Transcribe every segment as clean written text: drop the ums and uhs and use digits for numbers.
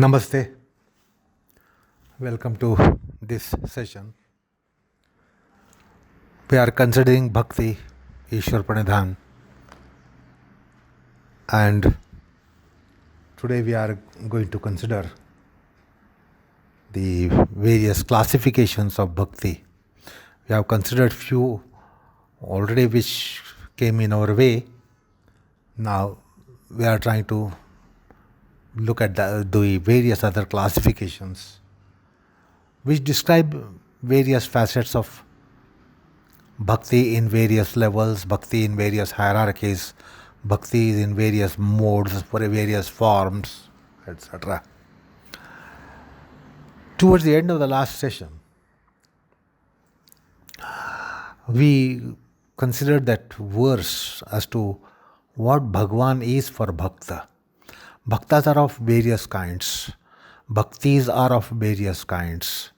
Namaste. Welcome to this session. We are considering Bhakti, Ishwar Pranidhana, and today we are going to consider the various classifications of Bhakti. We have considered few already which came in our way. Now we are trying to look at the various other classifications which describe various facets of Bhakti in various levels, Bhakti in various hierarchies, Bhakti in various modes, for various forms, etc. Towards the end of the last session, we considered that verse as to what Bhagwan is for Bhakta. Bhaktas are of various kinds. Bhaktis are of various kinds.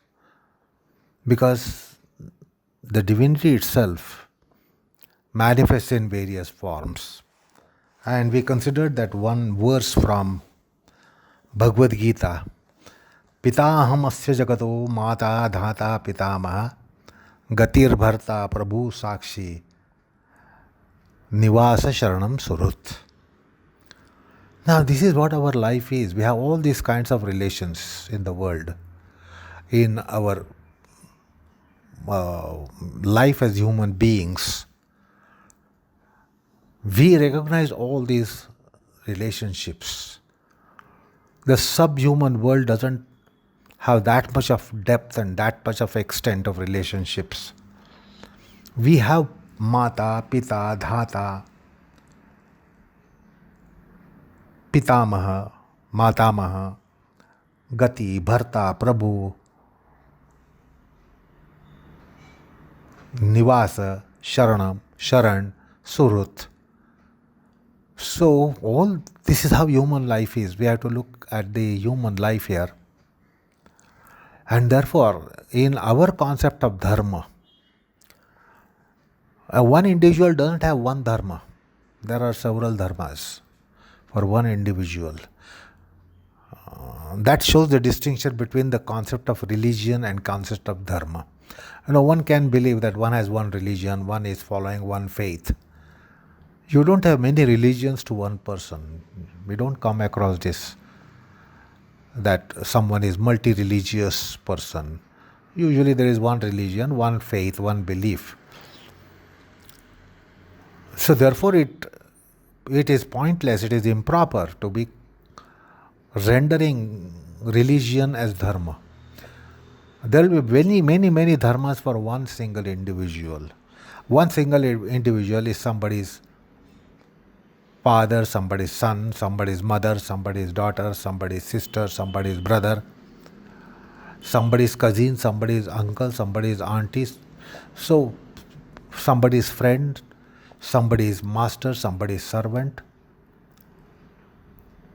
Because the divinity itself manifests in various forms. And we considered that one verse from Bhagvad Gita, Pitaham asya jagato mata dhata pitamaha gatir bharta prabhu sakshi nivasa sharanam surut. Now this is what our life is. We have all these kinds of relations in the world. In our life as human beings, we recognize all these relationships. The subhuman world doesn't have that much of depth and that much of extent of relationships. We have Mata, Pita, Dhata, Pitamaha, Matamaha, Gati, Bharta, Prabhu, Nivasa, Sharanam, Sharan, Surut. So all this is how human life is. We have to look at the human life here. And therefore, in our concept of dharma, one individual doesn't have one dharma. There are several dharmas for one individual. That shows the distinction between the concept of religion and concept of dharma. One can believe that one has one religion, one is following one faith. You don't have many religions to one person. We don't come across this, that someone is multi-religious person. Usually there is one religion, one faith, one belief. So therefore it is pointless, it is improper to be rendering religion as dharma. There will be many dharmas for one single individual. One single individual is somebody's father, somebody's son, somebody's mother, somebody's daughter, somebody's sister, somebody's brother, somebody's cousin, somebody's uncle, somebody's auntie, so somebody's friend, somebody's master, somebody's servant.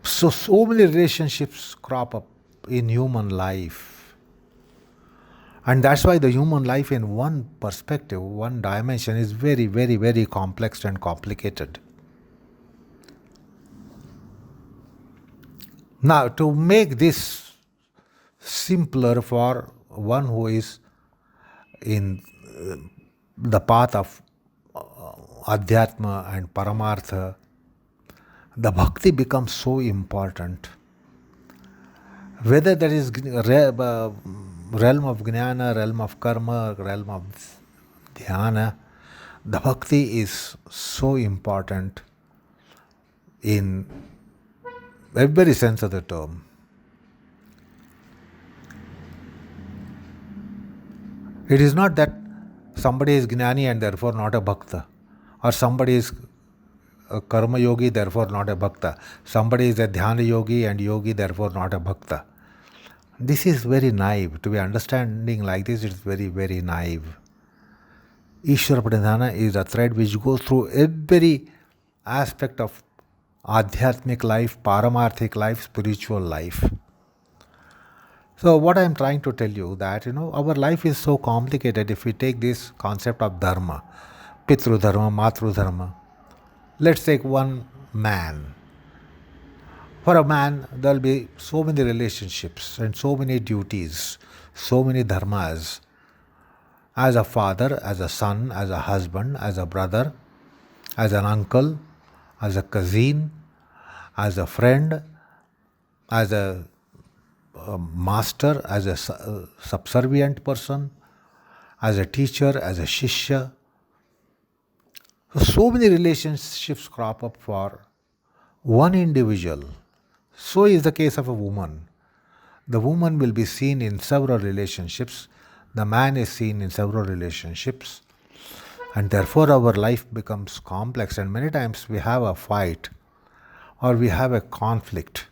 So many relationships crop up in human life. And that's why the human life in one perspective, one dimension is very complex and complicated. Now, to make this simpler for one who is in the path of Adhyatma and Paramartha, the Bhakti becomes so important. Whether that is realm of Jnana, realm of Karma, realm of Dhyana, the Bhakti is so important in every sense of the term. It is not that somebody is Jnani and therefore not a Bhakta, or somebody is a Karma Yogi, therefore not a Bhakta. Somebody is a Dhyana Yogi and Yogi, therefore not a Bhakta. This is very naive. To be understanding like this, it's very naive. Ishwar Pranidhana is a thread which goes through every aspect of Adhyatmic life, Paramarthic life, spiritual life. So what I am trying to tell you that, our life is so complicated if we take this concept of dharma, Pitru Dharma, Matru Dharma. Let's take one man. For a man, there will be so many relationships and so many duties, so many dharmas. As a father, as a son, as a husband, as a brother, as an uncle, as a cousin, as a friend, as a master, as a subservient person, as a teacher, as a shishya. So many relationships crop up for one individual. So is the case of a woman. The woman will be seen in several relationships. The man is seen in several relationships. And therefore our life becomes complex, and many times we have a fight or we have a conflict.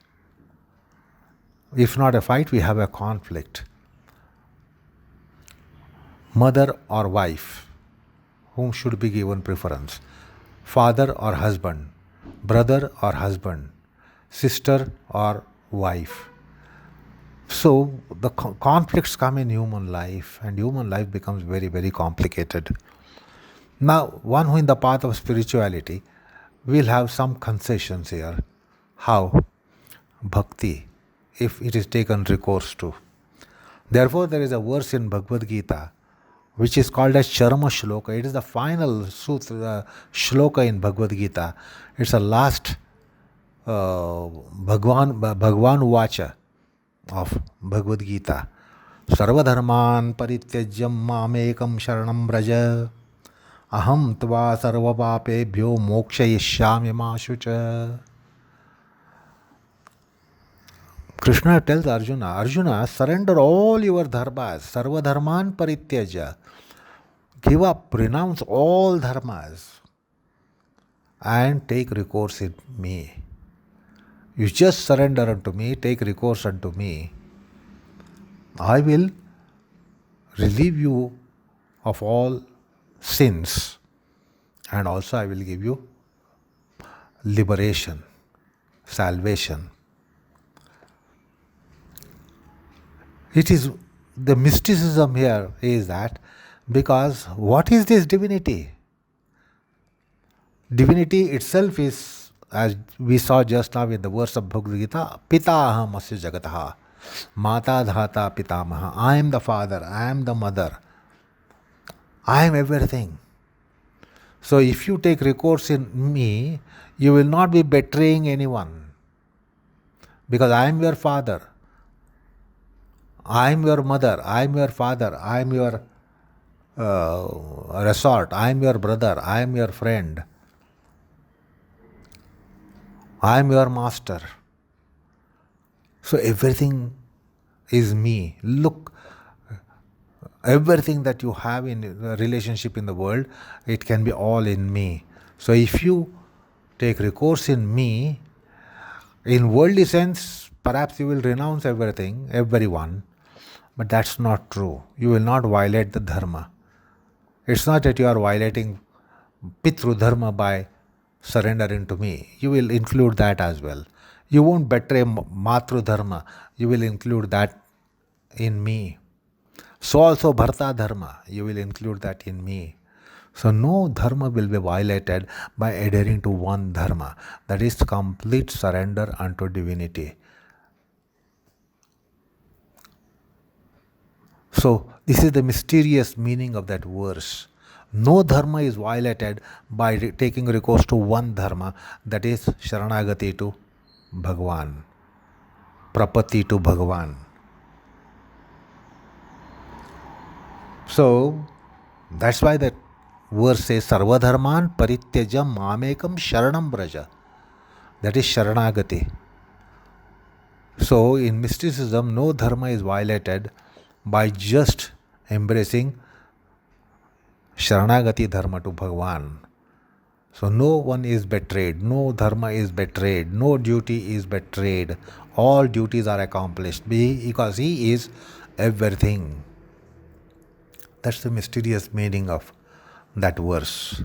If not a fight, we have a conflict. Mother or wife, whom should be given preference? Father or husband? Brother or husband? Sister or wife? So the conflicts come in human life, and human life becomes very, very complicated. Now, one who in the path of spirituality will have some concessions here. How? Bhakti, if it is taken recourse to. Therefore, there is a verse in Bhagvad Gita which is called as Charma Shloka. It is the final sutra, the shloka in Bhagavad Gita. It's the last Bhagwan Vacha of Bhagavad Gita. Sarvadharman parityajyam mamekam sharanam braja aham tva sarvapapebhyo mokshayishyami ma shucha. Krishna tells Arjuna, Arjuna, surrender all your dharmas, sarvadharman parityaja. Give up, renounce all dharmas and take recourse in me. You just surrender unto me, take recourse unto me. I will relieve you of all sins, and also I will give you liberation, salvation. It is the mysticism here is that because what is this divinity? Divinity itself is, as we saw just now in the verse of Bhagavad Gita, Pita aham asya jagataha, Mata dhata pitamaha. I am the father, I am the mother, I am everything. So if you take recourse in me, you will not be betraying anyone, because I am your father, I am your mother, I am your father, I am your resort, I am your brother, I am your friend, I am your master. So everything is me. Look, everything that you have in a relationship in the world, it can be all in me. So if you take recourse in me, in worldly sense, perhaps you will renounce everything, everyone, but that's not true. You will not violate the dharma. It's not that you are violating Pitru dharma by surrendering to me. You will include that as well. You won't betray Matru dharma. You will include that in me. So also Bharta dharma. You will include that in me. So no dharma will be violated by adhering to one dharma. That is complete surrender unto divinity. So this is the mysterious meaning of that verse. No dharma is violated by taking recourse to one dharma, that is Sharanagati to Bhagwan, Prapatti to Bhagwan. So that's why that verse says Sarvadharman Parityajam Mamekam Sharanam Braja. That is Sharanagati. So in mysticism, no dharma is violated by just embracing Sharanagati dharma to Bhagwan. So no one is betrayed, no dharma is betrayed, no duty is betrayed. All duties are accomplished because he is everything. That's the mysterious meaning of that verse.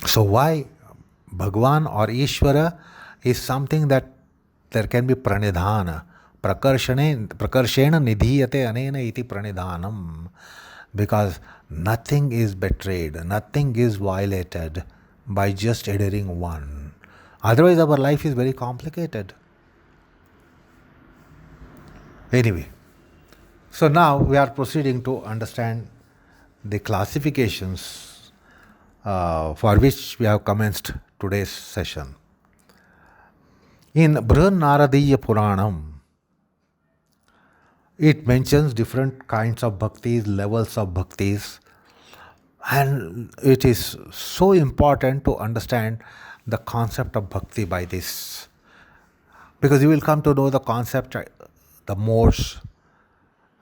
So why Bhagwan or Ishvara is something that there can be Pranidhana. Prakarshena nidhiyate anena iti pranidhanam. Because nothing is betrayed, nothing is violated by just adhering one. Otherwise, our life is very complicated. Anyway, so now we are proceeding to understand the classifications for which we have commenced today's session. In Brihannaradiya Puranam, it mentions different kinds of bhaktis, levels of bhaktis, and it is so important to understand the concept of bhakti by this, because you will come to know the concept, the modes,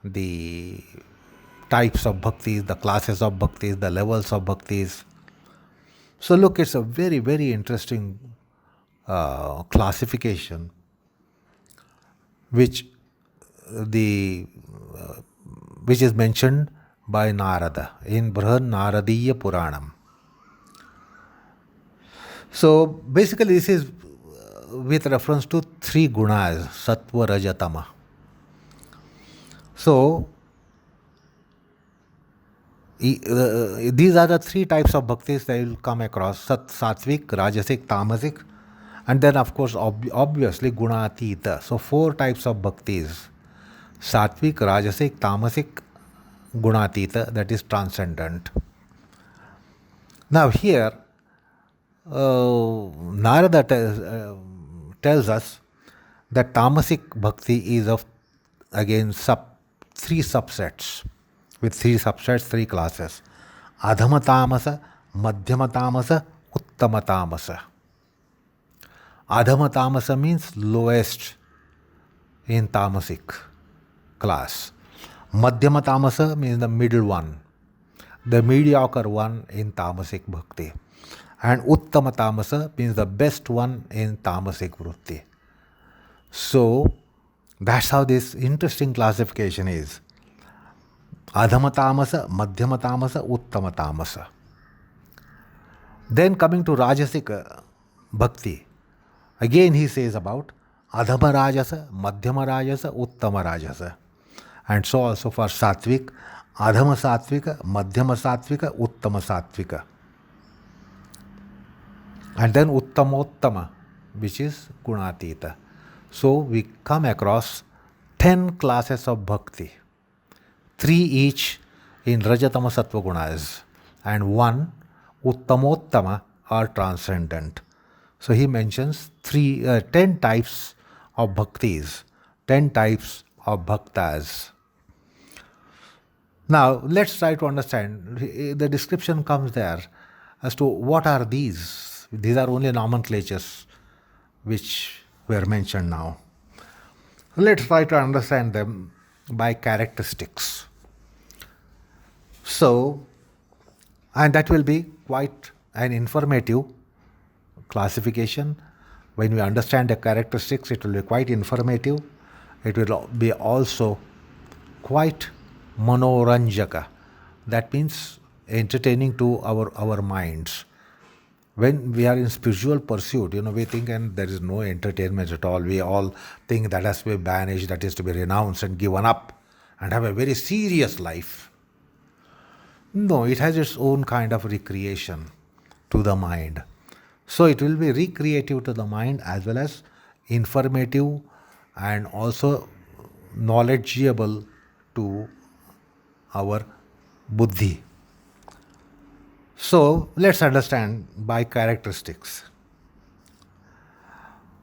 the types of bhaktis, the classes of bhaktis, the levels of bhaktis. So look, it's a very, very interesting classification which is mentioned by Narada in Brihannaradiya Puranam. So basically this is with reference to three gunas, sattva, raja, tama. So these are the three types of bhaktis that you will come across: satvik, rajasic, tamasic, and then of course obviously gunatita. So four types of bhaktis: satvik, rajasic, tamasic, gunatita, that is transcendent. Now here Narada tells us that tamasic bhakti is of again three subsets, with three classes: adhama tamasa, madhyama tamasa, uttama tamasa. Adhama tamasa means lowest in tamasic class. Madhyama tamasa means the middle one, the mediocre one in tamasic bhakti. And uttama tamasa means the best one in tamasic vritti. So that's how this interesting classification is. Adhama tamasa, madhyama tamasa, uttama tamasa. Then coming to rajasic bhakti, again he says about adhama rajasa, madhyama rajasa, uttama rajasa. And so also for satvik, adhama satvika, madhyama satvika, uttama satvika. And then uttamottama, which is gunatita. So we come across 10 classes of bhakti, 3 each in rajatama sattva gunas, and 1 uttamottama or transcendent. So he mentions 10 types of bhaktis, 10 types of bhaktas. Now let's try to understand. The description comes there as to what are these. These are only nomenclatures which were mentioned now. Let's try to understand them by characteristics. So, and that will be quite an informative classification. When we understand the characteristics, it will be quite informative. It will be also quite manoranjaka. That means entertaining to our minds. When we are in spiritual pursuit, we think and there is no entertainment at all. We all think that has to be banished, that is to be renounced and given up and have a very serious life. No, it has its own kind of recreation to the mind. So it will be recreative to the mind as well as informative and also knowledgeable to our buddhi. So let's understand by characteristics.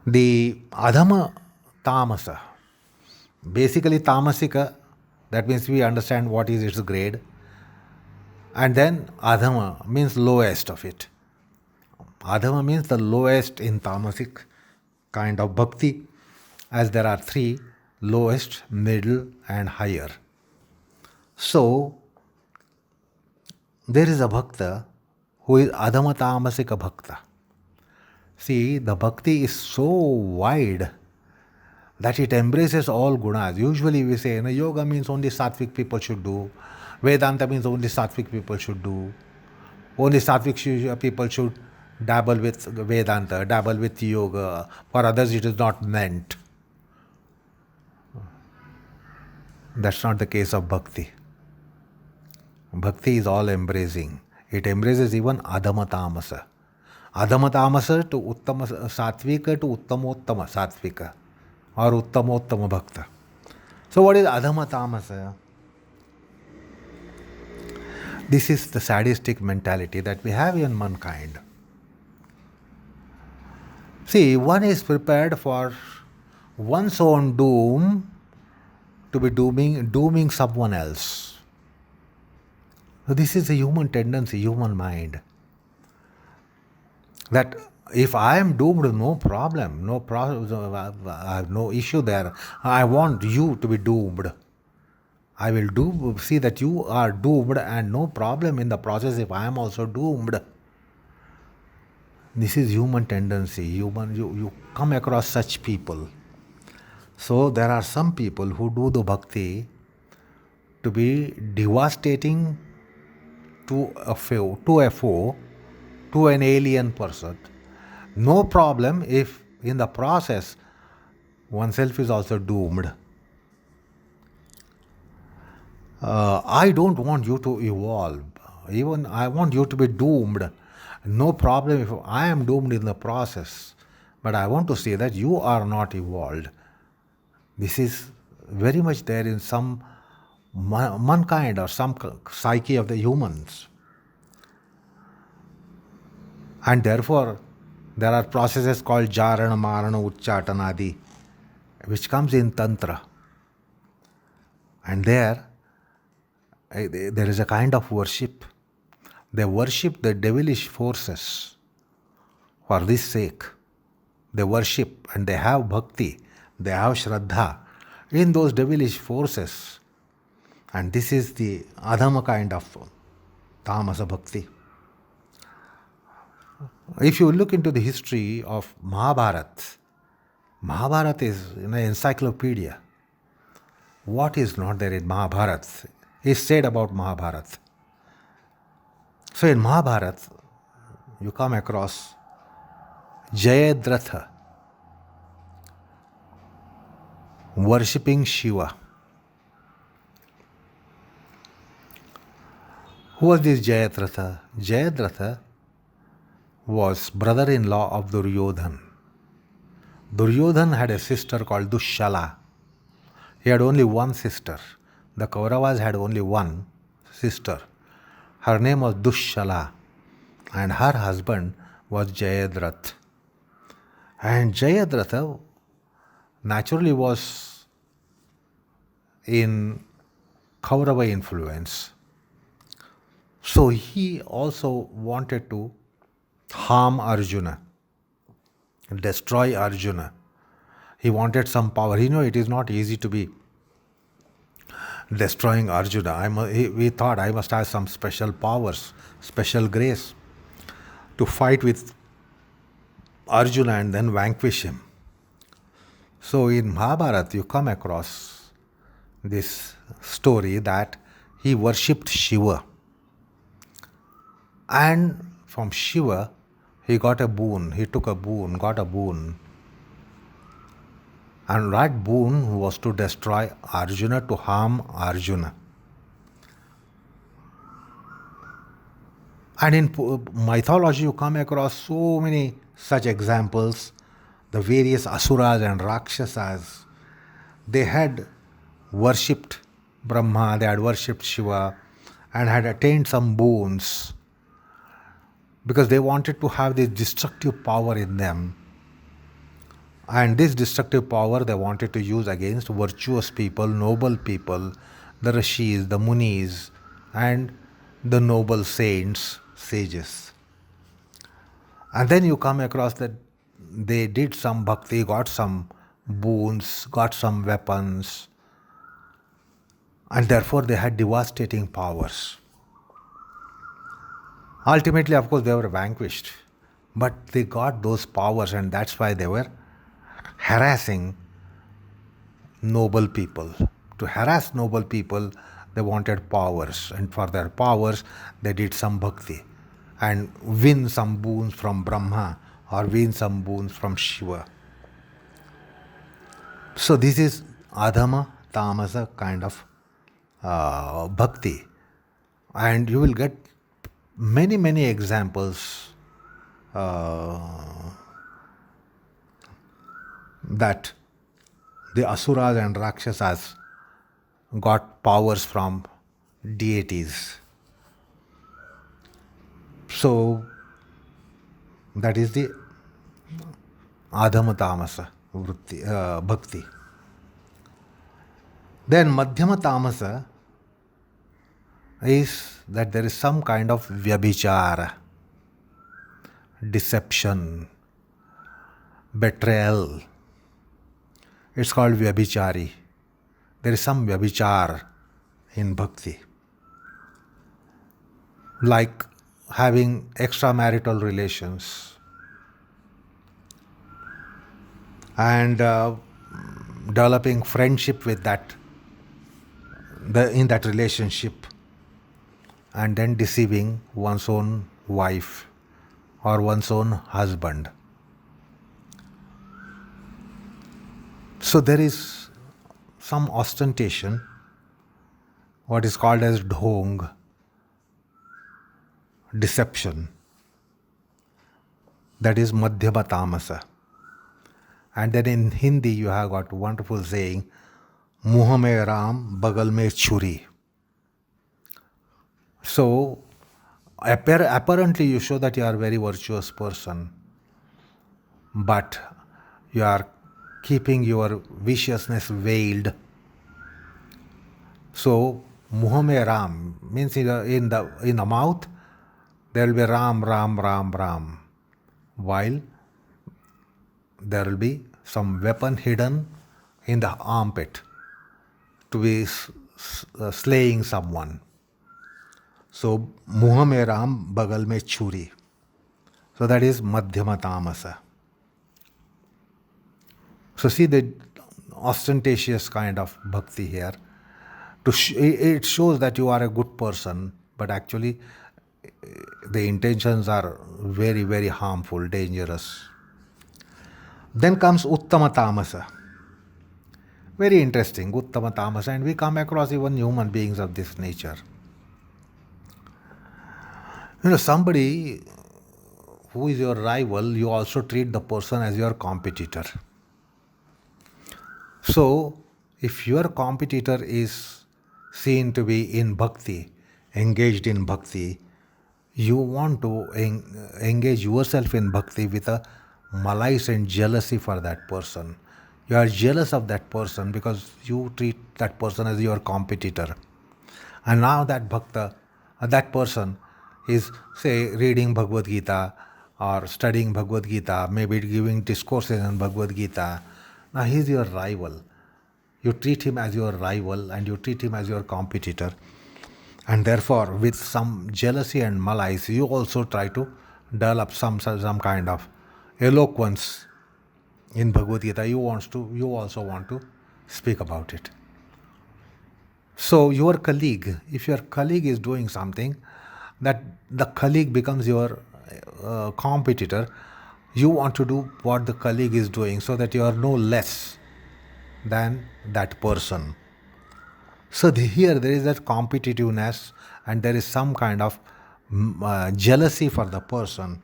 The adhama tamasa, basically tamasika, that means we understand what is its grade. And then adhama means lowest of it. Adhama means the lowest in tamasic kind of bhakti, as there are 3: lowest, middle and higher. So there is a bhakta who is adhama tamasika bhakta. See, the bhakti is so wide that it embraces all gunas. Usually we say, yoga means only sattvic people should do. Vedanta means only sattvic people should do. Only sattvic people should dabble with Vedanta, dabble with yoga. For others it is not meant. That's not the case of bhakti. Bhakti is all embracing. It embraces even adhama tamasa. Adhama tamasa to uttama satvika to uttamottama satvika or uttamottama bhakta. So what is adhama tamasa? This is the sadistic mentality that we have in mankind. See, one is prepared for one's own doom to be dooming someone else. So this is a human tendency, human mind. That if I am doomed, no problem, I have no issue there. I want you to be doomed. I will see that you are doomed and no problem in the process if I am also doomed. This is human tendency. You come across such people. So there are some people who do the bhakti to be devastating to a foe, to an alien person. No problem if in the process oneself is also doomed. I don't want you to evolve. Even I want you to be doomed. No problem if I am doomed in the process. But I want to say that you are not evolved. This is very much there in some mankind or some psyche of the humans. And therefore, there are processes called jarana, marana, ucchatanadi, which comes in Tantra. And there is a kind of worship. They worship the devilish forces for this sake. They worship and they have bhakti, they have shraddha in those devilish forces. And this is the adhama kind of tamasa bhakti. If you look into the history of Mahabharata is an encyclopedia. What is not there in Mahabharata is said about Mahabharata. So in Mahabharata, you come across Jayadratha worshipping Shiva. Who was this Jayadratha? Jayadratha was brother-in-law of Duryodhan. Duryodhan had a sister called Dushala. He had only one sister. The Kauravas had only one sister. Her name was Dushala and her husband was Jayadratha. And Jayadratha naturally was in Kaurava influence. So he also wanted to harm Arjuna, destroy Arjuna. He wanted some power. It is not easy to be destroying Arjuna. We thought I must have some special powers, special grace to fight with Arjuna and then vanquish him. So in Mahabharata, you come across this story that he worshipped Shiva. And from Shiva, he got a boon. He took a boon, got a boon. And that boon was to destroy Arjuna, to harm Arjuna. And in mythology, you come across so many such examples. The various asuras and rakshasas, they had worshipped Brahma, they had worshipped Shiva, and had attained some boons because they wanted to have this destructive power in them. And this destructive power they wanted to use against virtuous people, noble people, the rishis, the munis, and the noble saints, sages. And then you come across that they did some bhakti, got some boons, got some weapons, and therefore they had devastating powers. Ultimately, of course, they were vanquished, but they got those powers, and that's why they were harassing noble people. To harass noble people, they wanted powers, and for their powers, they did some bhakti and win some boons from Brahma or win some boons from Shiva. So this is adhama, tamasa kind of bhakti. And you will get many examples that the asuras and rakshasas got powers from deities. So that is the adhama tamasa bhakti. Then madhyama tamasa is that there is some kind of vyabhichara, deception, betrayal. It's called vyabhichari. There is some vyabhichar in bhakti. Like having extramarital relations and developing friendship with in that relationship, and then deceiving one's own wife or one's own husband. So there is some ostentation, what is called as dhong, deception. That is madhyama tamasa. And then in Hindi you have got wonderful saying, muh mein ram, bagal mein churi. So apparently you show that you are a very virtuous person, but you are keeping your viciousness veiled. So muh mein ram means in the mouth there will be ram, ram, ram, ram, while there will be some weapon hidden in the armpit to be slaying someone. So muh mein ram, bagal mein churi. So that is madhyama tamasa. So see the ostentatious kind of bhakti here. It shows that you are a good person, but actually the intentions are very, very harmful, dangerous. Then comes uttama tamasa. Very interesting, uttama tamasa, and we come across even human beings of this nature. Somebody who is your rival, you also treat the person as your competitor. So, if your competitor is seen to be in bhakti, engaged in bhakti, you want to engage yourself in bhakti with a malice and jealousy for that person. You are jealous of that person because you treat that person as your competitor. And now that bhakta, that person is, say, reading Bhagavad Gita or studying Bhagavad Gita, maybe giving discourses on Bhagavad Gita. Now he is your rival. You treat him as your rival and you treat him as your competitor. And therefore, with some jealousy and malice, you also try to develop some kind of eloquence in Bhagavad Gita. You also want to speak about it. So your colleague, if your colleague is doing something, that the colleague becomes your competitor, you want to do what the colleague is doing so that you are no less than that person. So here there is that competitiveness and there is some kind of jealousy for that person,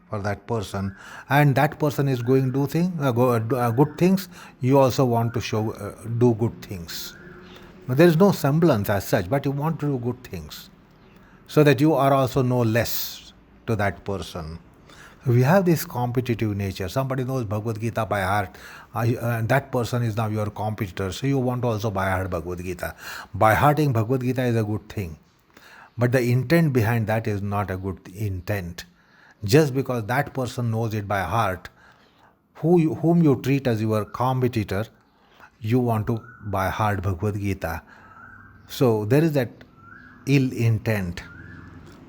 and that person is going to do good things. You also want to do good things. There is no semblance as such, but you want to do good things so that you are also no less to that person. We have this competitive nature. Somebody knows Bhagavad Gita by heart, and that person is now your competitor. So you want to also by heart Bhagavad Gita. By hearting Bhagavad Gita is a good thing. But the intent behind that is not a good intent. Just because that person knows it by heart, whom you treat as your competitor, you want to by heart Bhagavad Gita. So there is that ill intent.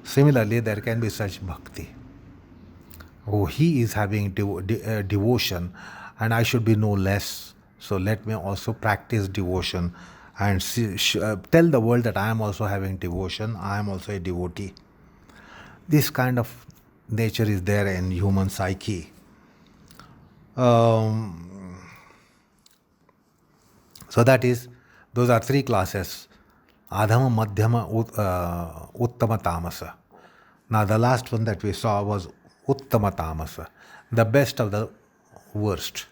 Similarly, there can be such bhakti. Oh, he is having devotion and I should be no less. So let me also practice devotion and tell the world that I am also having devotion, I am also a devotee. This kind of nature is there in human psyche. So those are three classes: Adhama, Madhyama, Uttama, Tamasa. Now the last one that we saw was Uttama tamasa, the best of the worst.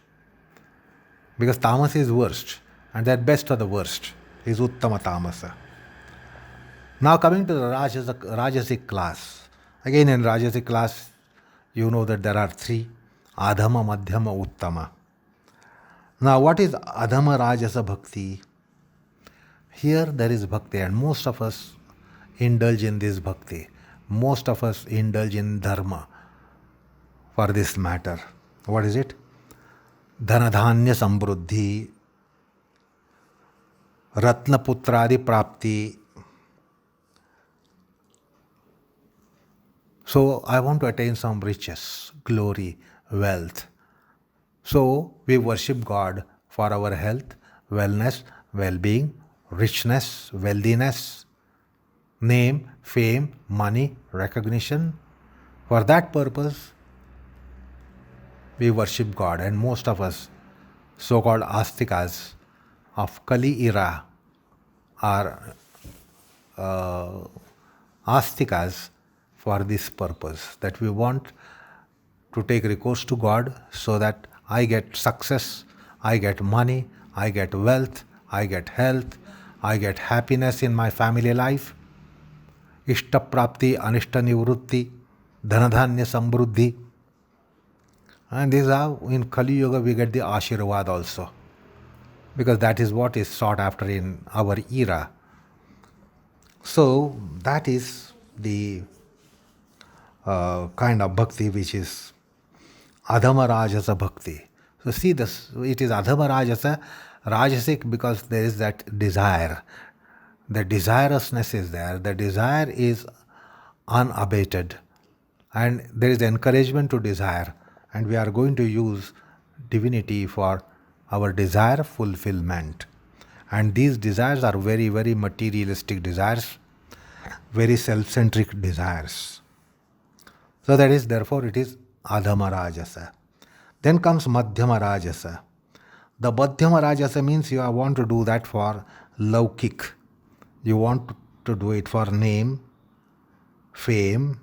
Because tamas is worst, and that best of the worst is uttama tamasa. Now coming to the Rajasic class. Again in Rajasic class, you know that there are three: Adhama, Madhyama, Uttama. Now what is Adhama Rajasa Bhakti? Here there is Bhakti, and most of us indulge in this Bhakti. Most of us indulge in Dharma for this matter. What is it? Dhanadhanya Samruddhi, Ratnaputradi Prapti. So I want to attain some riches, glory, wealth. So we worship God for our health, wellness, well-being, richness, wealthiness, name, fame, money, recognition. For that purpose, we worship God, and most of us, so-called astikas of Kali era, are astikas for this purpose, that we want to take recourse to God so that I get success, I get money, I get wealth, I get health, I get happiness in my family life, ishta prapti, anishta nivrutti, dhanadhanya samruddhi. And this is how in Kali Yuga we get the Ashirvad also, because that is what is sought after in our era. So that is the kind of bhakti which is Adhama Rajasa Bhakti. So see this, it is Adhama Rajasa, Rajasic, because there is that desire. The desirousness is there. The desire is unabated. And there is encouragement to desire. And we are going to use divinity for our desire fulfillment. And these desires are very, very materialistic desires, very self-centric desires. So that is, therefore, it is Adhama Rajasa. Then comes Madhyama Rajasa. The Madhyama Rajasa means you want to do that for laukik. You want to do it for name, fame,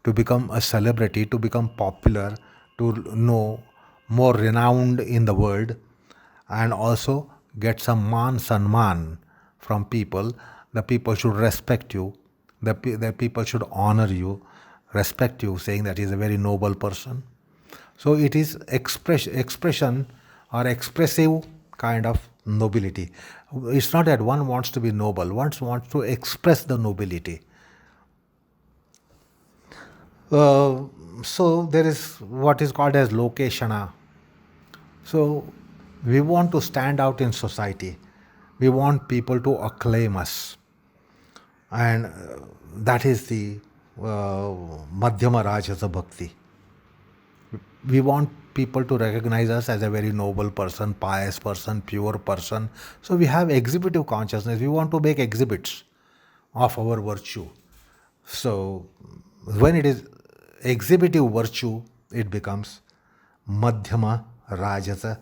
to become a celebrity, to become popular, to know more renowned in the world, and also get some man sanman from people. The people should respect you. The people should honor you, respect you, saying that he is a very noble person. So it is expression or expressive kind of nobility. It's not that one wants to be noble, one wants to express the nobility. So there is what is called as lokeshana. So we want to stand out in society. We want people to acclaim us. And that is the Madhyama Rajasa Bhakti. We want people to recognize us as a very noble person, pious person, pure person. So we have exhibitive consciousness. We want to make exhibits of our virtue. So when it is exhibitive virtue, it becomes Madhyama Rajasa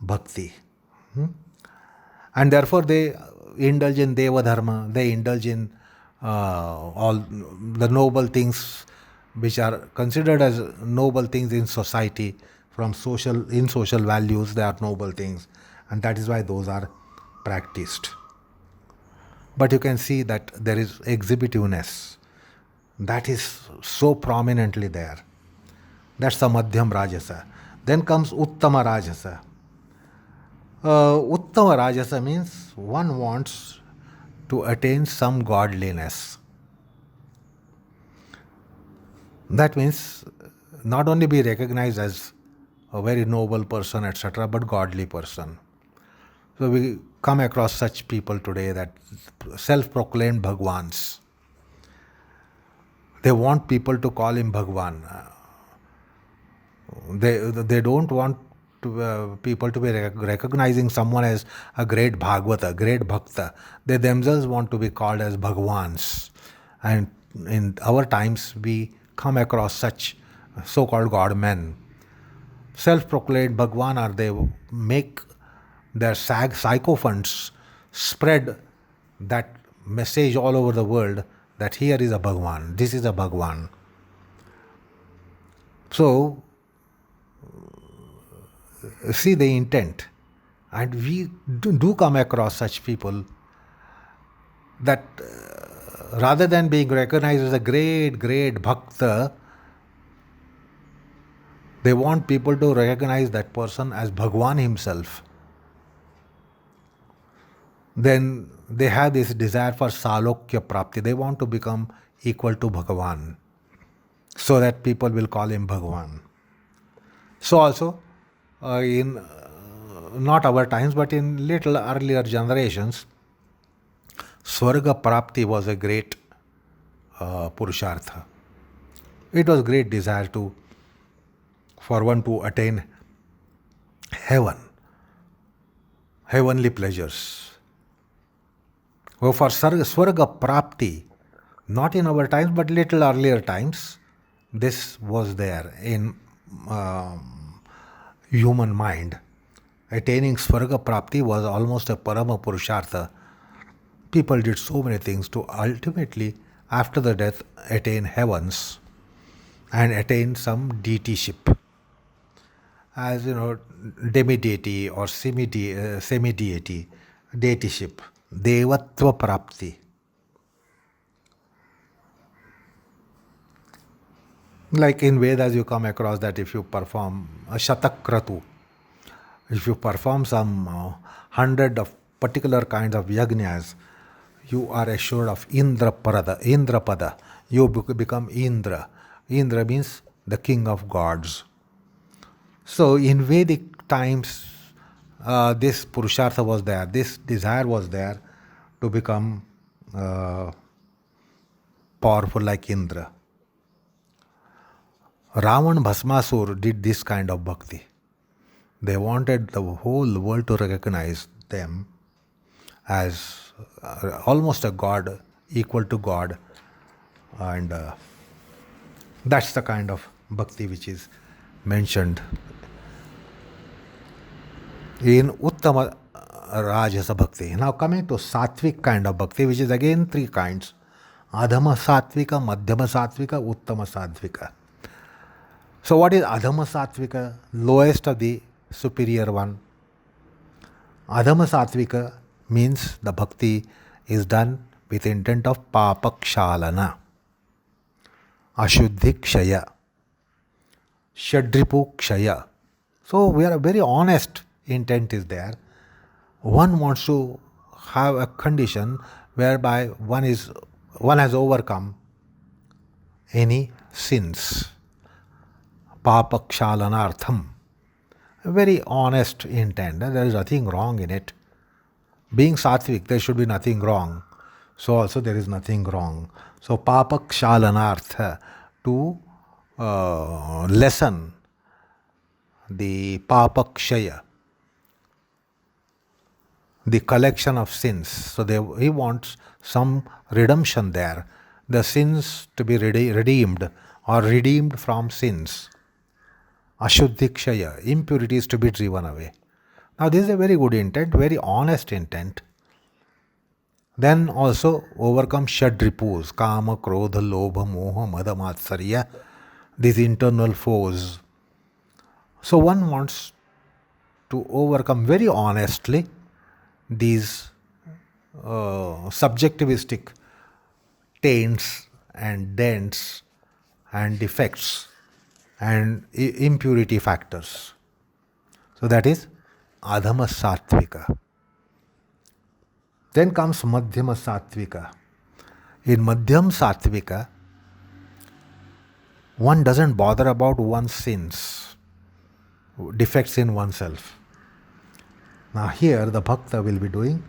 Bhakti. And therefore they indulge in Deva Dharma, they indulge in all the noble things which are considered as noble things in society, from social values, they are noble things, and that is why those are practiced. But you can see that there is exhibitiveness that is so prominently there. That's the Madhyam Rajasa. Then comes Uttama Rajasa. Uttama Rajasa means one wants to attain some godliness. That means not only be recognized as a very noble person, etc., but godly person. So we come across such people today, that self-proclaimed Bhagwans. They want people to call him Bhagwan. They don't want people to be recognizing someone as a great Bhagavata, great Bhakta. They themselves want to be called as Bhagwans. And in our times, we come across such so-called God men. Self-proclaimed Bhagwan, or they make their sycophants spread that message all over the world that here is a Bhagwan, this is a Bhagwan. So, see the intent. And we do come across such people that rather than being recognized as a great, great bhakta, they want people to recognize that person as Bhagwan himself. Then they have this desire for salokya prapti. They want to become equal to Bhagavan, so that people will call him Bhagwan. So also, in not our times, but in little earlier generations, Swarga Prapti was a great Purushartha. It was great desire for one to attain heaven, heavenly pleasures. Well, for Swarga Prapti, not in our times, but little earlier times, this was there in human mind. Attaining Swarga Prapti was almost a parama Purushartha. People did so many things to ultimately, after the death, attain heavens and attain some deityship. As you know, demi-deity or semi-deity, deityship, devatva prapti. Like in Vedas, you come across that if you perform a shatakratu, if you perform some 100 of particular kinds of yagnas, you are assured of Indrapada. You become Indra. Indra means the king of gods. So in Vedic times, this Purushartha was there, this desire was there to become powerful like Indra. Ravan Bhasmasur did this kind of bhakti. They wanted the whole world to recognize them as almost a god, equal to God. And that's the kind of bhakti which is mentioned in Uttama Rajasa Bhakti. Now coming to Sattvic kind of bhakti, which is again three kinds. Adhama Sattvika, Madhyama Sattvika, Uttama Sattvika. So what is Adhama Sattvika? Lowest of the superior one. Adhama Sattvika means the bhakti is done with intent of papakshalana, ashuddhi kshaya, shadripu kshaya. So we are very honest intent is there. One wants to have a condition whereby one has overcome any sins. Papakshalanartham. A very honest intent. There is nothing wrong in it. Being sattvic, there should be nothing wrong. So also there is nothing wrong. So papakshalanartha, to lessen the papakshaya, the collection of sins. So he wants some redemption there. The sins to be redeemed or redeemed from sins. Ashuddhikshaya, impurities to be driven away. Now this is a very good intent, very honest intent. Then also overcome shadripus, kama, krodha, lobha, moha, mada, matsarya, these internal foes. So one wants to overcome very honestly these subjectivistic taints and dents and defects and impurity factors. So that is Adhama Sattvika. Then comes Madhyama Sattvika. In Madhyam Sattvika, one doesn't bother about one's sins, defects in oneself. Now here the bhakta will be doing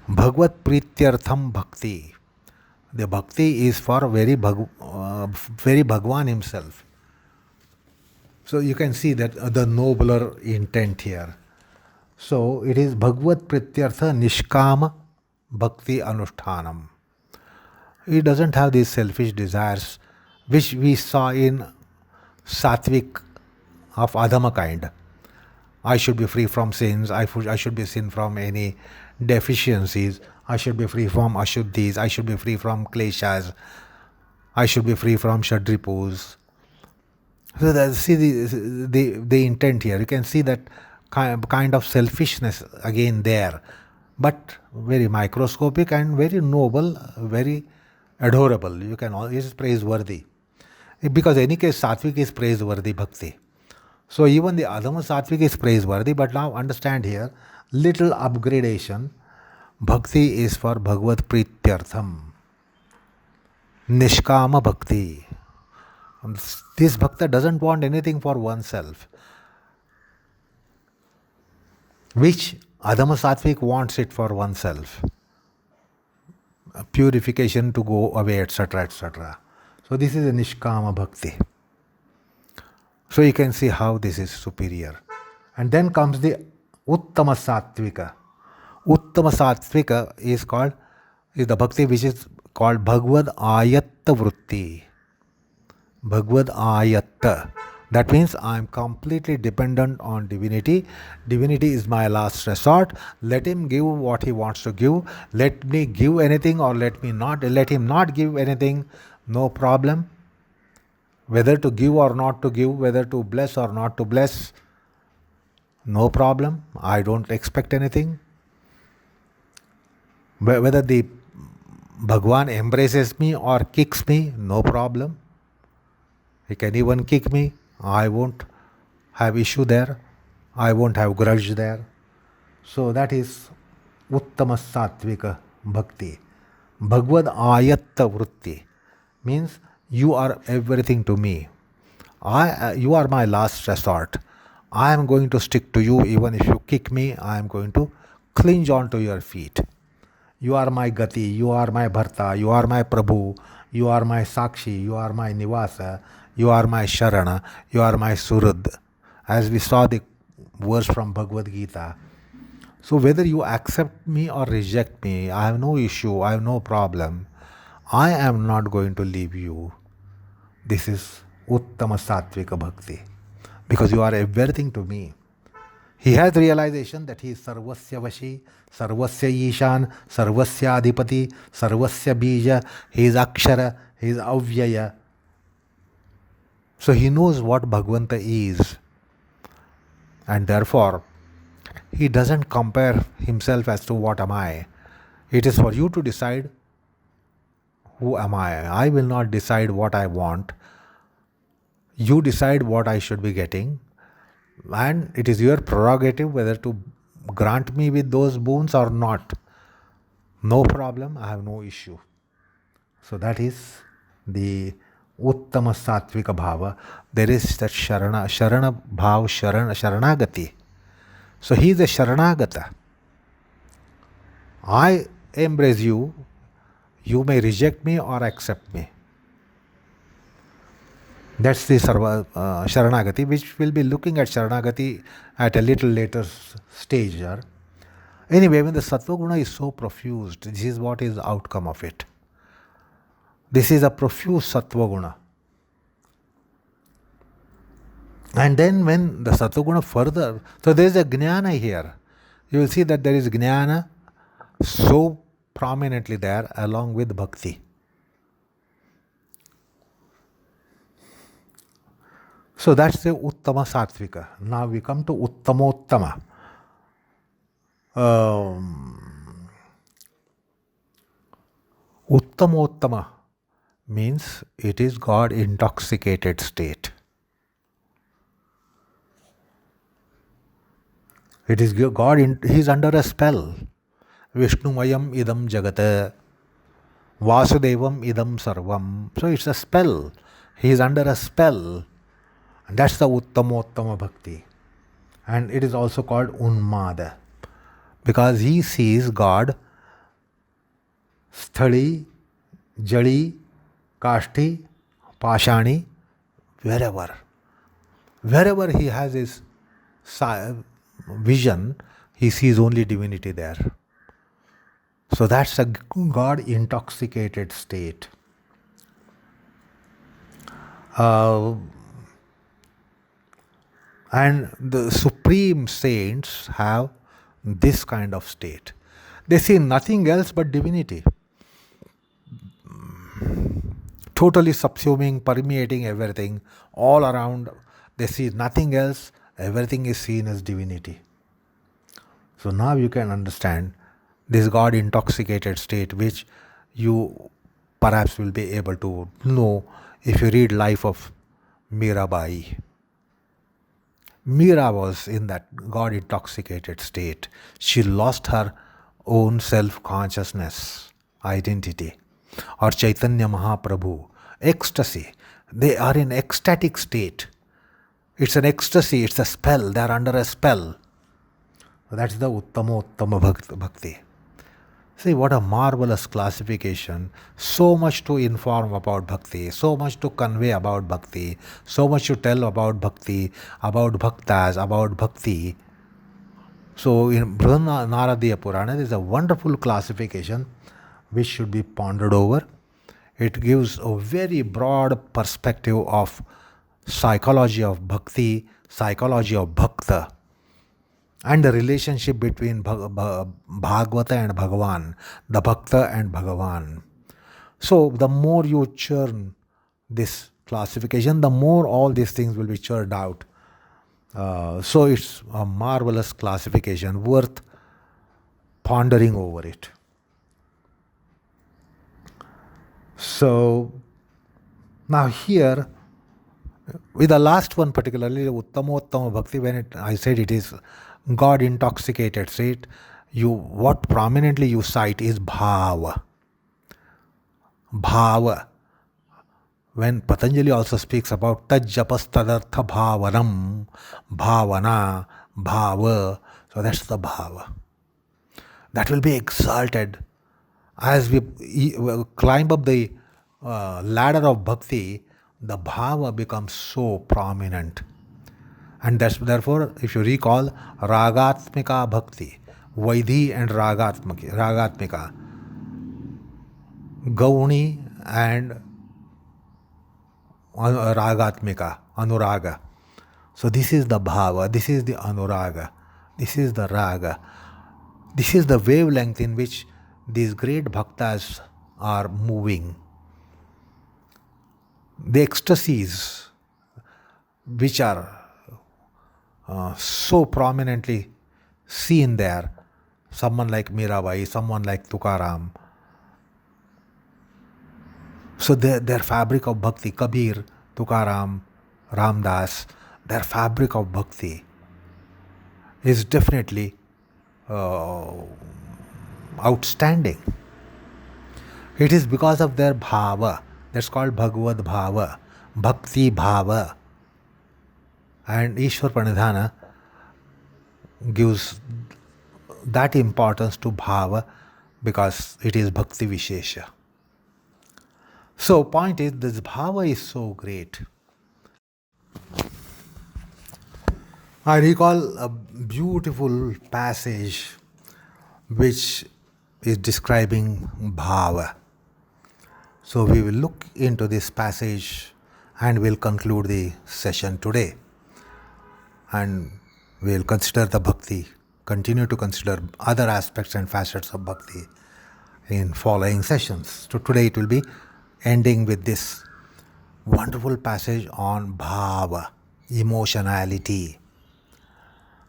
Bhagvat Prityartham Bhakti. The bhakti is for very Bhagwan himself. So you can see that the nobler intent here. So it is Bhagvat Prityartha Nishkama Bhakti Anushtanam. He doesn't have these selfish desires which we saw in Sattvic of Adhama kind. I should be free from sins, I should be free from any deficiencies, I should be free from ashuddhis, I should be free from kleshas, I should be free from shadripus. See the intent here. You can see that kind of selfishness again there, but very microscopic and very noble, very adorable. You can always praiseworthy. Because any case, sattvic is praiseworthy bhakti. So even the adama sattvic is praiseworthy, but now understand here, little upgradation. Bhakti is for Bhagavad Prityartham. Nishkama bhakti. This bhakta doesn't want anything for oneself, which adama sattvic wants it for oneself. Purification to go away, etc., etc. So this is a nishkama bhakti. So you can see how this is superior. And then comes the uttama sattvika. Uttama sattvika is the bhakti which is called Bhagvad ayatta vritti. Bhagvad ayatta. That means I am completely dependent on divinity. Divinity is my last resort. Let him give what he wants to give. Let me give anything or let him not give anything. No problem. Whether to give or not to give, whether to bless or not to bless, no problem. I don't expect anything. Whether the Bhagwan embraces me or kicks me, no problem. He can even kick me. I won't have issue there. I won't have grudge there. So that is Uttama Sattvika Bhakti. Bhagavad Ayatta Vritti means you are everything to me. You are my last resort. I am going to stick to you even if you kick me. I am going to cling on to your feet. You are my Gati, you are my Bharta, you are my Prabhu, you are my Sakshi, you are my Nivasa, you are my Sharana, you are my Surud. As we saw the verse from Bhagavad Gita. So whether you accept me or reject me, I have no issue, I have no problem. I am not going to leave you. This is Uttama Sattvika Bhakti. Because you are everything to me. He has realization that he is Sarvasya Vashi, Sarvasya Ishan, Sarvasya Adhipati, Sarvasya Bija, he is Akshara, he is Avyaya. So he knows what Bhagavanta is. And therefore, he doesn't compare himself as to what am I. It is for you to decide who am I. I will not decide what I want. You decide what I should be getting. And it is your prerogative whether to grant me with those boons or not. No problem, I have no issue. So that is the Uttama Sattvika Bhava. There is that Sharana Bhav, Sharanagati. So he is a Sharanagata. I embrace you. You may reject me or accept me. That's the Sharanagati, which we'll be looking at Sharanagati at a little later stage here. Anyway, when the Sattva Guna is so profuse, this is what is the outcome of it. This is a profuse Sattva Guna. And then when the Sattva Guna further, so there is a Jnana here. You will see that there is Jnana so prominently there along with Bhakti. So that's the Uttama Sattvika. Now we come to Uttamottama. Uttamottama means it is God intoxicated state. It is God, he is under a spell. Vishnumayam idam jagata, Vasudevam idam sarvam. So it's a spell. He is under a spell. And that's the Uttamottama Bhakti. And it is also called Unmada. Because he sees God Sthali, Jali, Kashti, Pashani, wherever. Wherever he has his vision, he sees only divinity there. So that's a God intoxicated state. And the supreme saints have this kind of state. They see nothing else but divinity. totally subsuming, permeating everything all around. They see nothing else. Everything is seen as divinity. So now you can understand this God intoxicated state, which you perhaps will be able to know if you read life of Mira. Mira was in that God intoxicated state. She lost her own self consciousness, identity. Or Chaitanya Mahaprabhu, ecstasy. They are in ecstatic state. It's an ecstasy, it's a spell, they are under a spell. That's the Uttama Bhakti. See, what a marvelous classification. So much to inform about Bhakti, so much to convey about Bhakti, so much to tell about Bhakti, about Bhaktas, about Bhakti. So in Naradiya Purana, there is a wonderful classification which should be pondered over. It gives a very broad perspective of psychology of Bhakti, psychology of Bhakta, and the relationship between Bhagavata and Bhagavan, the Bhakta and Bhagavan. So the more you churn this classification, the more all these things will be churned out. So it's a marvelous classification, worth pondering over it. So now here, with the last one particularly, Uttama Bhakti, when I said it is God intoxicated state, what prominently you cite is bhava. Bhava. When Patanjali also speaks about tajjapas tadartha bhavanam, bhavana, bhava, so that's the bhava. That will be exalted. As we climb up the ladder of bhakti, the bhava becomes so prominent. And that's therefore, if you recall, ragatmika bhakti, vidhi and ragatmika, gauni and ragatmika, anuraga. So this is the bhava, this is the anuraga, this is the raga. This is the wavelength in which these great bhaktas are moving. The ecstasies which are so prominently seen there, someone like Mirabai, someone like Tukaram. So their fabric of bhakti, Kabir, Tukaram, Ramdas, their fabric of bhakti is definitely outstanding. It is because of their bhava. That's called Bhagvad bhava, Bhakti bhava. And Ishwar Pranidhana gives that importance to bhava because it is Bhakti Vishesha. So point is, this bhava is so great. I recall a beautiful passage which is describing bhava. So we will look into this passage and we'll conclude the session today. And we'll consider the bhakti, continue to consider other aspects and facets of bhakti in following sessions. So today it will be ending with this wonderful passage on bhava, emotionality.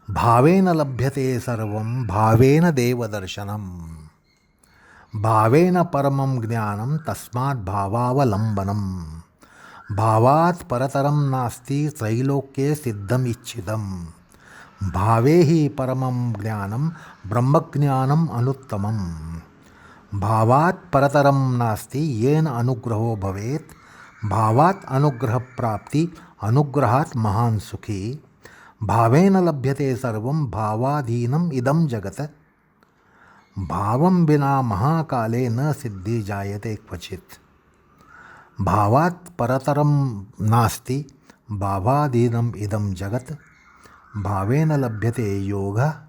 Bhavena labhyate sarvam, bhavena deva darshanam, bhavena paramam jnanam, tasmat bhavavalambanam, bhavat parataram nasti trailokye siddham ichchidam, bhavehi paramam jnanam, brahmajnanam anuttamam, bhavat parataram nasti yena anugraho bhavet, bhavat anugraha prapti anugrahat mahan sukhi, bhavena labhyate sarvam bhavadhinam idam jagat, bhavam bina mahakale na siddhi jayate kvachit, bhavat parataram nasti bhavadhinam idam jagat, bhavena labhyate yoga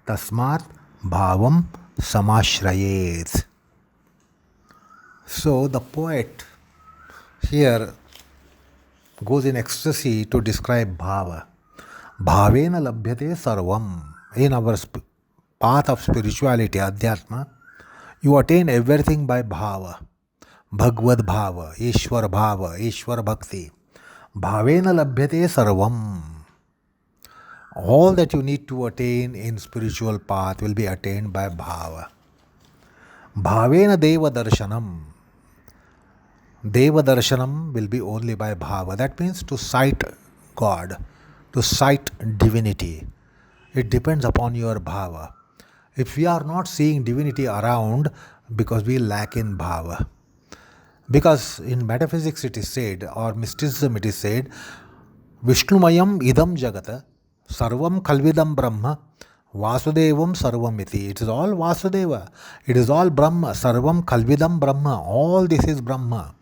tasmat bhavam samashrayet. So the poet here goes in ecstasy to describe bhava. Bhavena labhyate sarvam. In our path of spirituality, adhyatma, you attain everything by bhava. Bhagvad bhava, Ishwar bhakti. Bhavena labhyate sarvam. All that you need to attain in spiritual path will be attained by bhava. Bhavena deva darshanam. Deva darshanam will be only by bhava. That means to sight God, to sight divinity. It depends upon your bhava. If we are not seeing divinity around, because we lack in bhava. Because in metaphysics it is said, or mysticism it is said, Vishnumayam idam jagata, sarvam kalvidam brahma, Vasudevam sarvamiti. It is all Vasudeva. It is all Brahma. Sarvam kalvidam Brahma. All this is Brahma.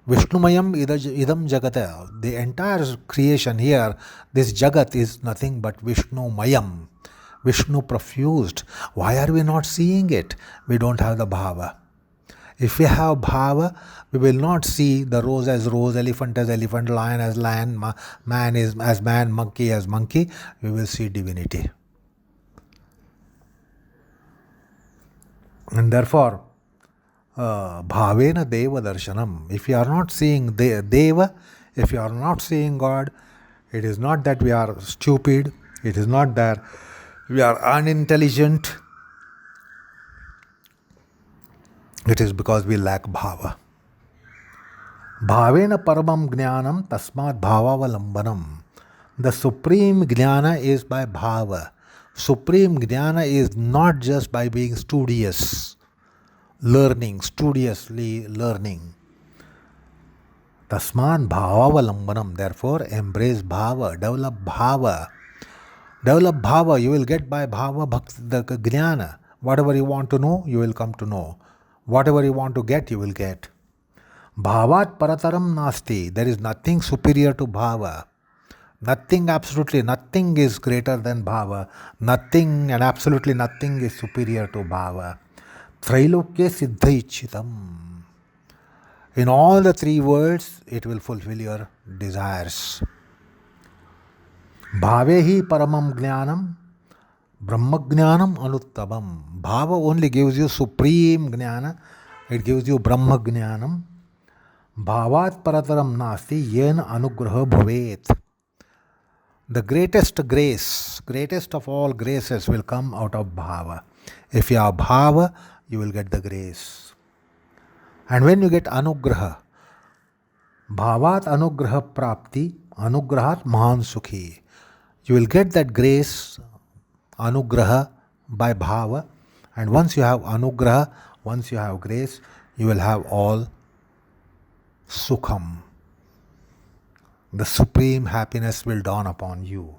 Vishnumayam idam jagata. The entire creation here, this jagat is nothing but Vishnumayam. Vishnu profused. Why are we not seeing it? We don't have the bhava. If we have bhava, we will not see the rose as rose, elephant as elephant, lion as lion, man as man, monkey as monkey. We will see divinity. And therefore, bhavena deva darshanam. If you are not seeing deva, if you are not seeing God, it is not that we are stupid, it is not that we are unintelligent, it is because we lack bhava. Bhavena paramam jnanam tasmat bhavavalambanam. The supreme jnana is by bhava. Supreme jnana is not just by being studious, learning, studiously learning. Tasman bhavavalambanam. Therefore, embrace bhava, develop bhava. Develop bhava, you will get by bhava bhakti, the jnana. Whatever you want to know, you will come to know. Whatever you want to get, you will get. Bhavat parataram nasti. There is nothing superior to bhava. Nothing, absolutely nothing is greater than bhava. Nothing and absolutely nothing is superior to bhava. Trailokya siddha ichitam. In all the three words, it will fulfill your desires. Bhavehi paramam jnanam, brahma jnanam anuttabam. Bhava only gives you supreme jnana. It gives you brahma jnanam. Bhavat parataram nasti yen anugraha bhavet. The greatest grace, greatest of all graces will come out of bhava. If you have bhava, you will get the grace. And when you get anugraha, bhavat anugraha prapti, anugrahat mahan sukhi. You will get that grace, anugraha, by bhava. And once you have anugraha, once you have grace, you will have all sukham. The supreme happiness will dawn upon you.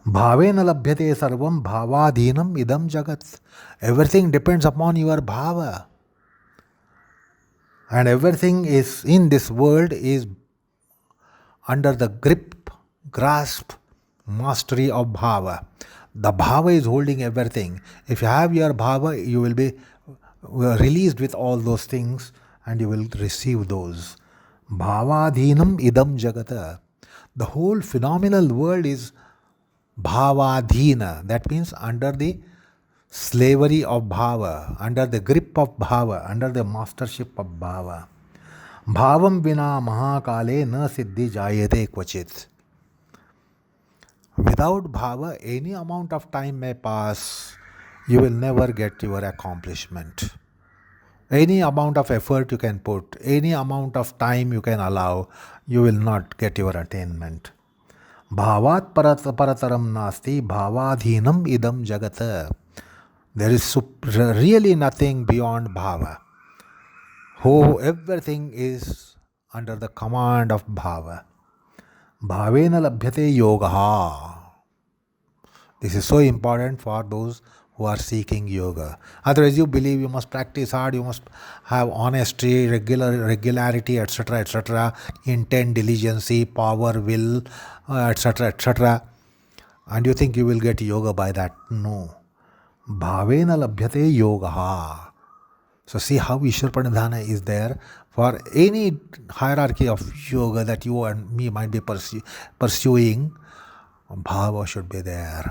Bhavena labhyate sarvam bhavadhinam idam jagat. Everything depends upon your bhava. And everything is in this world is under the grip, grasp, mastery of bhava. The bhava is holding everything. If you have your bhava, you will be released with all those things and you will receive those. Bhavadhinam idam jagata. The whole phenomenal world is bhavadhina. That means under the slavery of bhava, under the grip of bhava, under the mastership of bhava. Bhavam vina mahakale na siddhi jayate kvachit. Without bhava, any amount of time may pass, you will never get your accomplishment. Any amount of effort you can put, any amount of time you can allow, you will not get your attainment. Bhavat parataram nasti bhavadhinam idam jagata. There is really nothing beyond bhava. Everything is under the command of bhava. Bhavena labhyate yoga. This is so important for those who are seeking yoga. Otherwise, you believe you must practice hard, you must have honesty, regularity, etc., intent, diligence, power, will, etc. And you think you will get yoga by that. No. Bhavena labhyate yoga. So see how Ishwar Pranidhana is there for any hierarchy of yoga that you and me might be pursuing. Bhava should be there.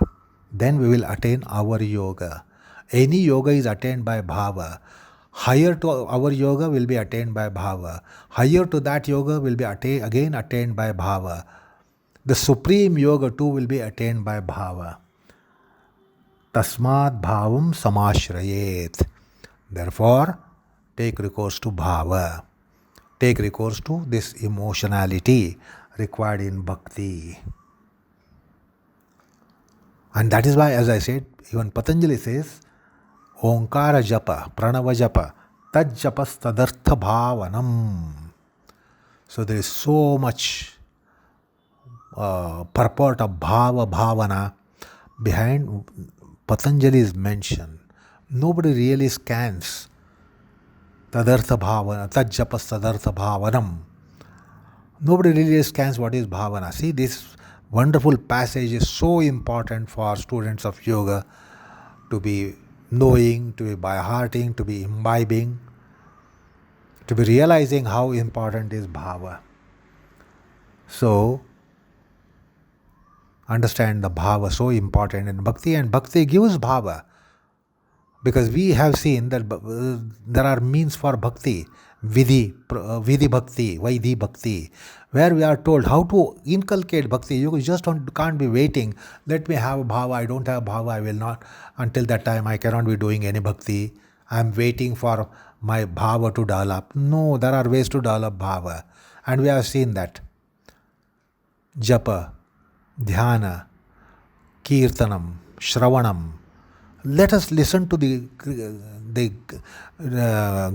Then we will attain our yoga. Any yoga is attained by bhava. Higher to our yoga will be attained by bhava. Higher to that yoga will be again attained by bhava. The supreme yoga too will be attained by bhava. Tasmat bhavam samashrayet. Therefore, take recourse to bhava. Take recourse to this emotionality required in bhakti. And that is why, as I said, even Patanjali says, Onkara japa, pranava japa, tad japas tadartha bhavanam. So there is so much purport of bhava, bhavana behind Patanjali's mention. Nobody really scans tadartha bhavana, tad japas tadartha bhavanam. Nobody really scans what is bhavana. See, this wonderful passage is so important for students of yoga to be knowing, to be by hearting, to be imbibing, to be realizing how important is bhava. So, understand the bhava so important in bhakti, and bhakti gives bhava. Because we have seen that there are means for bhakti, vidhi bhakti, vaidhi bhakti, where we are told how to inculcate bhakti. You just can't be waiting. Let me have bhava. I don't have bhava. I will not. Until that time, I cannot be doing any bhakti. I am waiting for my bhava to develop. No, there are ways to develop bhava, and we have seen that. Japa, dhyana, kirtanam, shravanam. Let us listen to the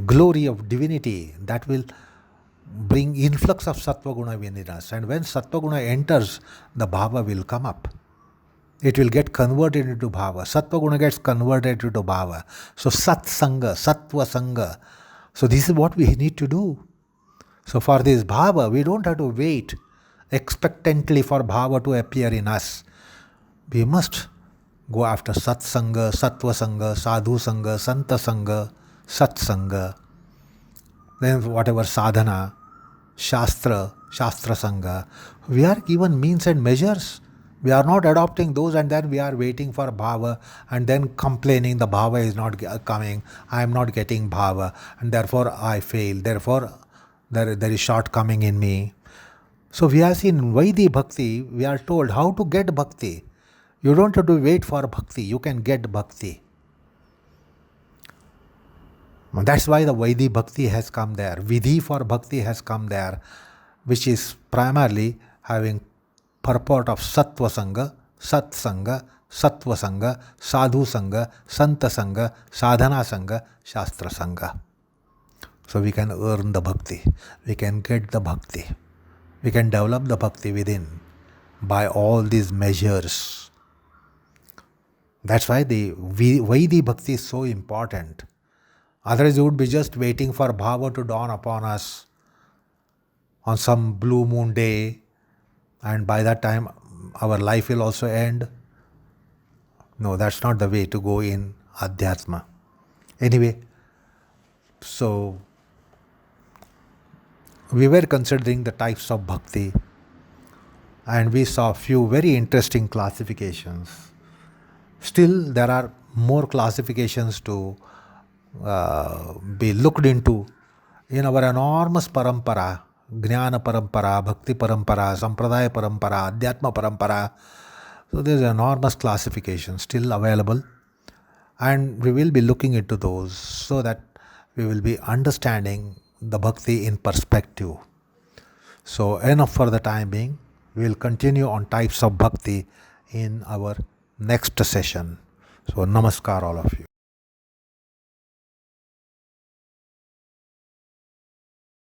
glory of divinity that will bring influx of sattva guna within us. And when sattva guna enters, the bhava will come up. It will get converted into bhava. Sattva guna gets converted into bhava. So sat sangha, sattva sangha. So this is what we need to do. So for this bhava, we don't have to wait expectantly for bhava to appear in us. We must go after satsanga, sattva sangha, sadhu sangha, santa sangha, sat sangha. Then whatever sadhana, shastra sangha. We are given means and measures. We are not adopting those, and then we are waiting for bhava and then complaining the bhava is not coming. I am not getting bhava and therefore I fail. Therefore there is shortcoming in me. So we have seen in Vaidhi Bhakti, we are told how to get bhakti. You don't have to wait for bhakti, you can get bhakti. And that's why the Vaidhi Bhakti has come there. Vidhi for bhakti has come there, which is primarily having purport of sattva sangha, sat sangha, sattva sangha, sadhu sangha, santa sangha, sadhana sangha, shastra sangha. So we can earn the bhakti, we can get the bhakti, we can develop the bhakti within by all these measures. That's why the Vaidhi Bhakti is so important. Otherwise, you would be just waiting for bhava to dawn upon us on some blue moon day, and by that time our life will also end. No, that's not the way to go in Adhyatma. Anyway, so we were considering the types of bhakti, and we saw a few very interesting classifications. Still, there are more classifications to be looked into in our enormous parampara, Jnana parampara, Bhakti parampara, Sampradaya parampara, Adhyatma parampara. So there is enormous classification still available, and we will be looking into those so that we will be understanding the Bhakti in perspective. So enough for the time being. We will continue on types of Bhakti in our next session. So namaskar all of you.